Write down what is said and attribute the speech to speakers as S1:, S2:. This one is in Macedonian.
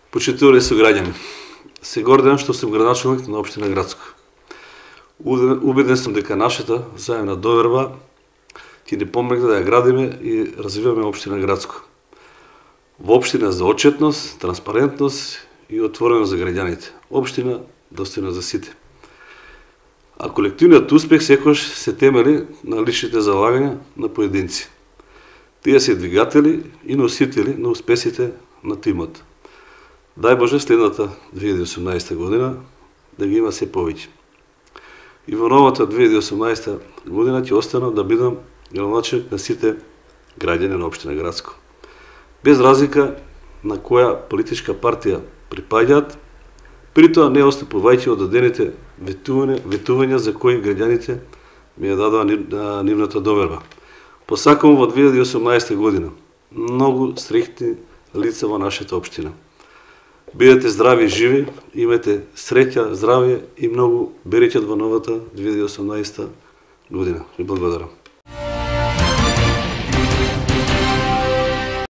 S1: Почитувани сограѓани, се гордам што сум градоначалник на општина Грацко. Убеден сум дека нашата заемна доверба ќе ни помогне да ја градиме и развиваме општина Грацко. Во општина за отчетност, транспарентност и отворено за граѓаните. Општина достојна за сите. А колективниот успех секогаш се темели на личните залагања на поединци. Тие се двигатели и носители на успесите на тимот. Дај Боже следната 2018 година да ги има се повеќе. И во новата 2018 година ќе останам да бидам градоначалник на сите граѓани на општина Грацко. Без разлика на која политичка партија припаѓаат, при тоа не отстапувајќи од дадените ветувања за кои граѓаните ми ја дадоа нивната доверба. Посакувам во 2018 година многу среќни лица во нашата општина. Бидете здрави и живи, имате среќа, здравје и многу береќат во новата 2018 година. Ви благодарам.